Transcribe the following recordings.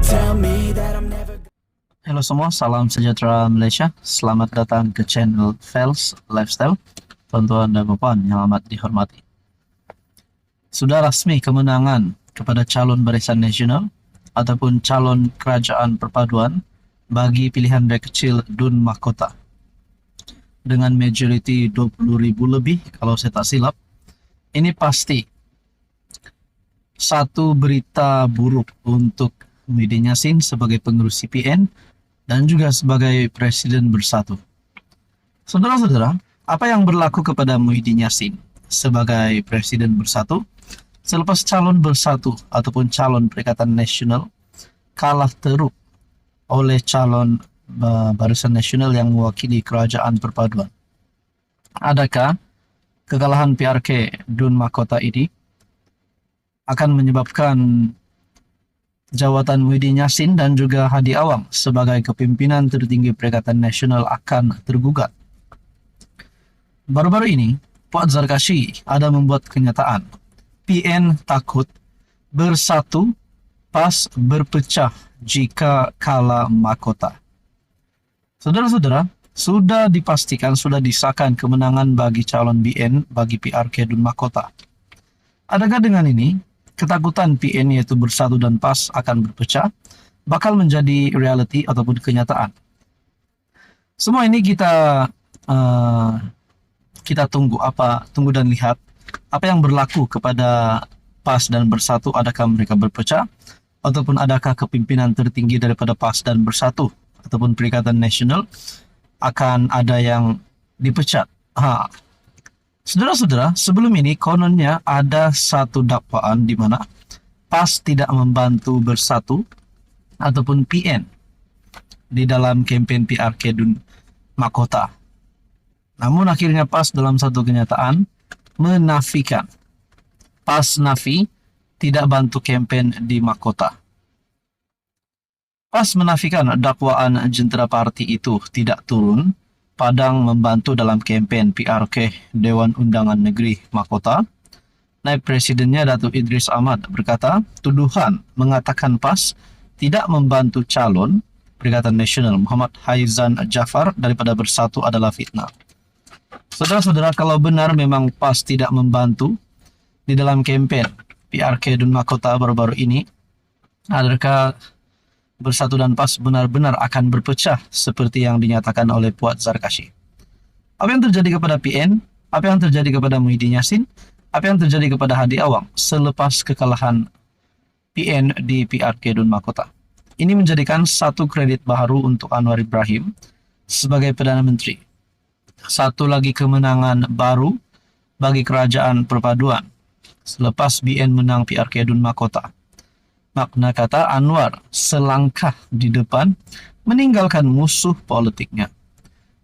tell me that I'm never. Halo semua, salam sejahtera Malaysia. Selamat datang ke channel Fels Lifestyle. Tuan-tuan dan puan yang amat dihormati. Sudah rasmi kemenangan kepada calon Barisan Nasional ataupun calon Kerajaan Perpaduan bagi pilihan rakyat kecil Dun Mahkota. Dengan majoriti 20,000 lebih kalau saya tak silap. Ini pasti satu berita buruk untuk Muhyiddin Yassin sebagai pengurus CPN dan juga sebagai Presiden Bersatu. Saudara-saudara, apa yang berlaku kepada Muhyiddin Yassin sebagai Presiden Bersatu selepas calon Bersatu ataupun calon Perikatan Nasional kalah teruk oleh calon Barisan Nasional yang mewakili Kerajaan Perpaduan? Adakah kekalahan PRK Dun Mahkota ini akan menyebabkan jawatan Muhyiddin Yassin dan juga Hadi Awang sebagai kepimpinan tertinggi Perikatan Nasional akan tergugat? Baru-baru ini, Puan Zarkashi ada membuat kenyataan. PN takut bersatu PAS berpecah jika kalah mahkota. Saudara-saudara, sudah dipastikan, sudah disahkan kemenangan bagi calon BN bagi PRK Dun Mahkota. Adakah dengan ini ketakutan PN yaitu bersatu dan PAS akan berpecah bakal menjadi reality ataupun kenyataan? Semua ini kita tunggu dan lihat apa yang berlaku kepada PAS dan Bersatu. Adakah mereka berpecah ataupun adakah kepimpinan tertinggi daripada PAS dan Bersatu ataupun Perikatan Nasional akan ada yang dipecat? Saudara-saudara, sebelum ini kononnya ada satu dakwaan di mana PAS tidak membantu Bersatu ataupun PN di dalam kempen PRK Dun Mahkota. Namun akhirnya PAS dalam satu kenyataan menafikan. PAS nafi tidak bantu kempen di Mahkota. PAS menafikan dakwaan jentera parti itu tidak turun padang membantu dalam kempen PRK Dewan Undangan Negeri Mahkota. Naib Presidennya Datuk Idris Ahmad berkata, tuduhan mengatakan PAS tidak membantu calon Perikatan Nasional Muhammad Haizan Jafar daripada Bersatu adalah fitnah. Saudara-saudara, kalau benar memang PAS tidak membantu di dalam kempen PRK Dun Mahkota baru-baru ini, adakah Bersatu dan PAS benar-benar akan berpecah seperti yang dinyatakan oleh Puan Zarkashi? Apa yang terjadi kepada PN? Apa yang terjadi kepada Muhyiddin Yassin? Apa yang terjadi kepada Hadi Awang selepas kekalahan PN di PRK Dun Mahkota? Ini menjadikan satu kredit baru untuk Anwar Ibrahim sebagai Perdana Menteri. Satu lagi kemenangan baru bagi Kerajaan Perpaduan selepas BN menang PRK Dun Mahkota. Makna kata Anwar selangkah di depan meninggalkan musuh politiknya.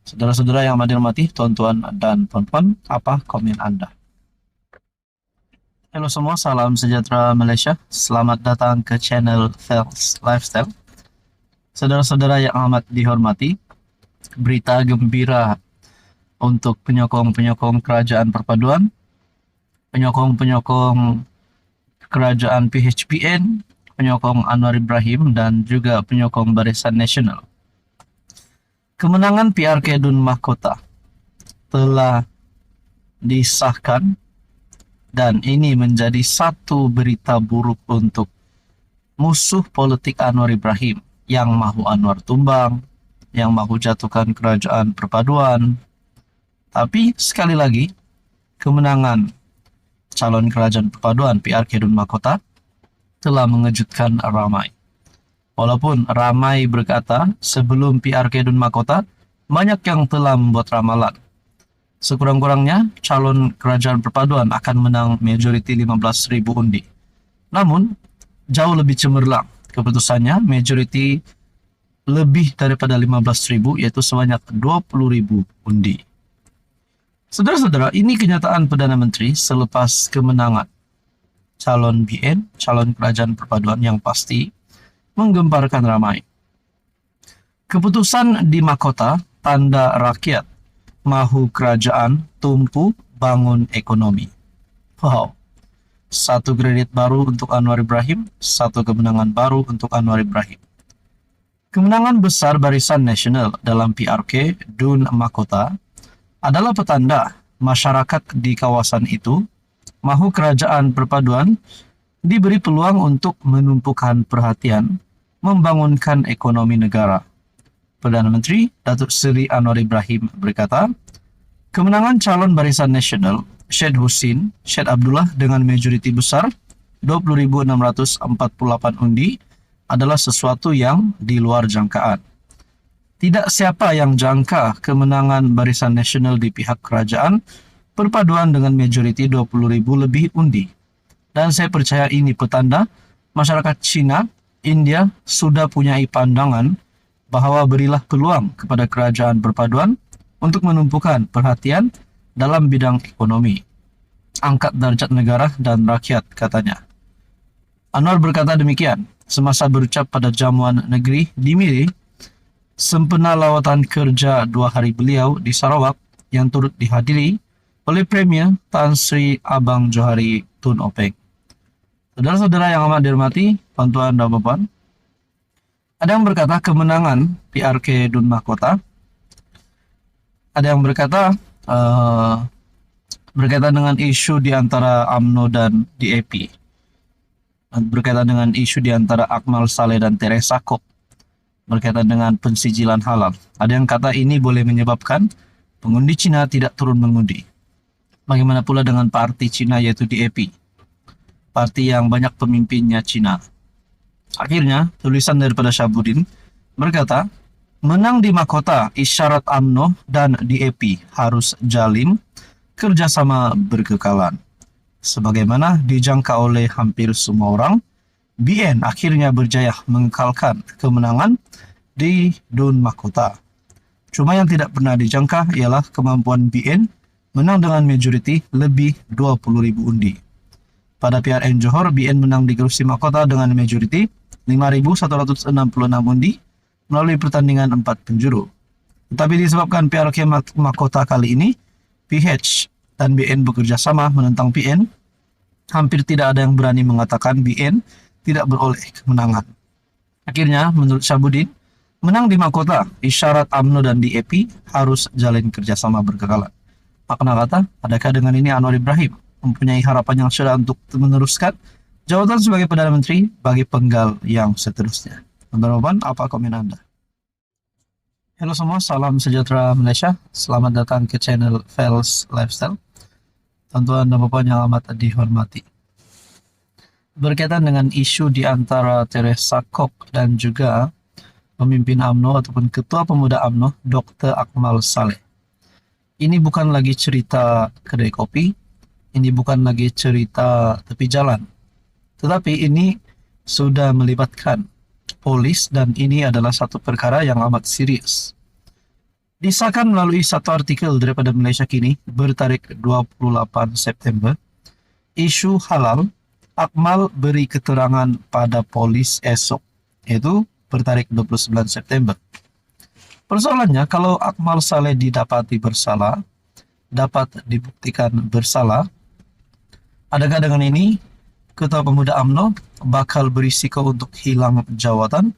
Saudara-saudara yang dihormati, tuan-tuan dan puan-puan, apa komen Anda? Halo semua, salam sejahtera Malaysia. Selamat datang ke channel Fels Lifestyle. Saudara-saudara yang amat dihormati, berita gembira untuk penyokong-penyokong Kerajaan Perpaduan, penyokong-penyokong Kerajaan PHPN, penyokong Anwar Ibrahim dan juga penyokong Barisan Nasional. Kemenangan PRK Dun Mahkota telah disahkan dan ini menjadi satu berita buruk untuk musuh politik Anwar Ibrahim yang mahu Anwar tumbang, yang mahu jatuhkan Kerajaan Perpaduan. Tapi sekali lagi, kemenangan calon Kerajaan Perpaduan PRK Dun Mahkota telah mengejutkan ramai. Walaupun ramai berkata sebelum PRK Dun Mahkota banyak yang telah membuat ramalan. Sekurang-kurangnya calon Kerajaan Perpaduan akan menang majoriti 15,000 undi. Namun jauh lebih cemerlang keputusannya, majoriti lebih daripada 15,000 yaitu sebanyak 20,000 undi. Saudara-saudara, ini kenyataan Perdana Menteri selepas kemenangan calon BN, calon Kerajaan Perpaduan yang pasti menggemparkan ramai. Keputusan di Mahkota tanda rakyat mahu kerajaan tumpu bangun ekonomi. Wow. satu kredit baru untuk Anwar Ibrahim, satu kemenangan baru untuk Anwar Ibrahim. Kemenangan besar Barisan Nasional dalam PRK Dun Mahkota adalah petanda masyarakat di kawasan itu mahu kerajaan perpaduan diberi peluang untuk menumpukan perhatian membangunkan ekonomi negara. Perdana Menteri Datuk Seri Anwar Ibrahim berkata, kemenangan calon Barisan Nasional Syed Husin Syed Abdullah dengan majoriti besar 20.648 undi adalah sesuatu yang di luar jangkaan. Tidak siapa yang jangka kemenangan Barisan Nasional di pihak kerajaan perpaduan dengan majoriti 20.000 lebih undi. Dan saya percaya ini petanda masyarakat Cina, India sudah punya pandangan bahwa berilah peluang kepada kerajaan perpaduan untuk menumpukan perhatian dalam bidang ekonomi. Angkat darjat negara dan rakyat, katanya. Anwar berkata demikian semasa berucap pada jamuan negeri di Miri sempena lawatan kerja 2 hari beliau di Sarawak yang turut dihadiri oleh Premier Tan Sri Abang Johari Tun Openg. Saudara-saudara yang amat dihormati, tuan-tuan dan puan, ada yang berkata kemenangan PRK Dun Mahkota, ada yang berkata berkaitan dengan isu di antara UMNO dan DAP, berkaitan dengan isu di antara Akmal Saleh dan Teresa Kok, berkaitan dengan pensijilan halal. Ada yang kata ini boleh menyebabkan pengundi Cina tidak turun mengundi. Bagaimana pula dengan parti Cina yaitu DAP, parti yang banyak pemimpinnya Cina. Akhirnya, tulisan daripada Syahbudin berkata, menang di Mahkota isyarat UMNO dan DAP harus jalin kerjasama berkekalan. Sebagaimana dijangka oleh hampir semua orang, BN akhirnya berjaya mengekalkan kemenangan di Dun Mahkota. Cuma yang tidak pernah dijangka ialah kemampuan BN menang dengan majoriti lebih 20.000 undi. Pada PRN Johor, BN menang di Kerusi Mahkota dengan majoriti 5.166 undi melalui pertandingan 4 penjuru. Tetapi disebabkan PRK Mahkota kali ini, PH dan BN bekerja sama menentang PN, hampir tidak ada yang berani mengatakan BN tidak beroleh kemenangan. Akhirnya, menurut Syahbudin, menang di Mahkota, isyarat UMNO dan DAP harus jalin kerjasama berkekalan. Makna kata, adakah dengan ini Anwar Ibrahim mempunyai harapan yang sudah untuk meneruskan jawatan sebagai Perdana Menteri bagi penggal yang seterusnya? Teman-teman, apa komen Anda? Halo semua, salam sejahtera Malaysia. Selamat datang ke channel Fels Lifestyle. Tuan-tuan dan puan yang amat dihormati. Berkaitan dengan isu di antara Teresa Kok dan juga pemimpin UMNO ataupun Ketua Pemuda UMNO, Dr. Akmal Saleh. Ini bukan lagi cerita kedai kopi, ini bukan lagi cerita tepi jalan. Tetapi ini sudah melibatkan polis dan ini adalah satu perkara yang amat serius. Disahkan melalui satu artikel daripada Malaysia Kini bertarik 28 September, isu halal, Akmal beri keterangan pada polis esok, yaitu bertarik 29 September. Persoalannya, kalau Akmal Saleh didapati bersalah, dapat dibuktikan bersalah, adakah dengan ini Ketua Pemuda UMNO bakal berisiko untuk hilang jawatan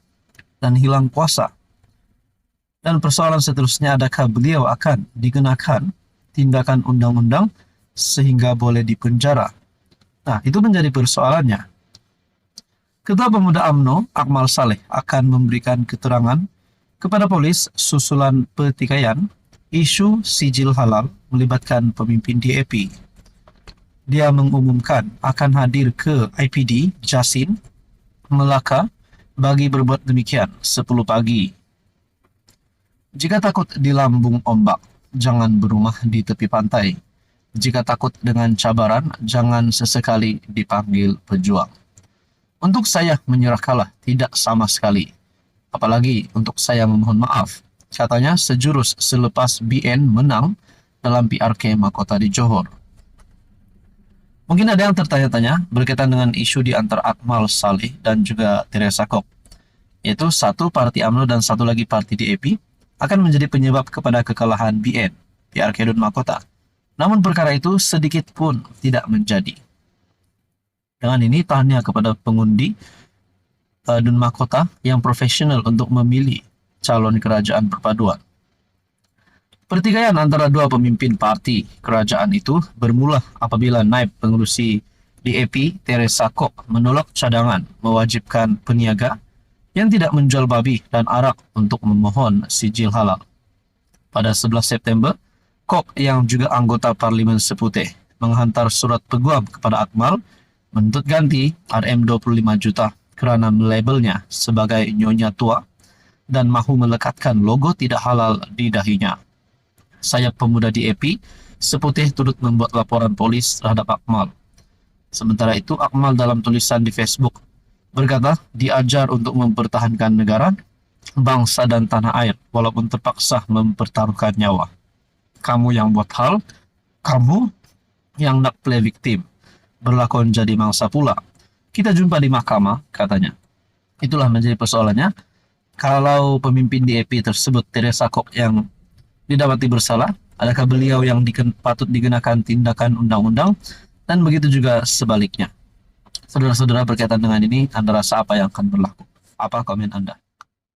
dan hilang kuasa? Dan persoalan seterusnya, adakah beliau akan dikenakan tindakan undang-undang sehingga boleh dipenjara? Nah, itu menjadi persoalannya. Ketua Pemuda UMNO, Akmal Saleh, akan memberikan keterangan kepada polis susulan pertikaian isu sijil halal melibatkan pemimpin DAP. Dia mengumumkan akan hadir ke IPD Jasin, Melaka bagi berbuat demikian 10 pagi. Jika takut dilambung ombak, jangan berumah di tepi pantai. Jika takut dengan cabaran, jangan sesekali dipanggil pejuang. Untuk saya menyerah kalah tidak sama sekali. Apalagi untuk saya memohon maaf, katanya sejurus selepas BN menang dalam PRK Mahkota di Johor. Mungkin ada yang tertanya-tanya berkaitan dengan isu di antara Akmal Saleh dan juga Teresa Kok, yaitu satu parti UMNO dan satu lagi parti DAP akan menjadi penyebab kepada kekalahan BN, PRK Dun Mahkota. Namun perkara itu sedikit pun tidak menjadi. Dengan ini tanya kepada pengundi dan mahkota yang profesional untuk memilih calon kerajaan perpaduan. Pertikaian antara dua pemimpin parti kerajaan itu bermula apabila naib pengurusi DAP Teresa Kok menolak cadangan mewajibkan peniaga yang tidak menjual babi dan arak untuk memohon sijil halal. Pada 11 September, Kok yang juga anggota Parlimen Seputih menghantar surat peguam kepada Akmal menuntut ganti RM25 juta kerana melabelnya sebagai nyonya tua dan mahu melekatkan logo tidak halal di dahinya. Sayap pemuda DAP Seputih turut membuat laporan polis terhadap Akmal. Sementara itu, Akmal dalam tulisan di Facebook berkata diajar untuk mempertahankan negara, bangsa dan tanah air walaupun terpaksa mempertaruhkan nyawa. Kamu yang buat hal, kamu yang nak play victim, berlakon jadi mangsa pula. Kita jumpa di mahkamah, katanya. Itulah menjadi persoalannya. Kalau pemimpin DAP tersebut, Teresa Kok, yang didapati bersalah, adakah beliau yang patut dikenakan tindakan undang-undang, dan begitu juga sebaliknya. Saudara-saudara, berkaitan dengan ini, Anda rasa apa yang akan berlaku? Apa komen Anda?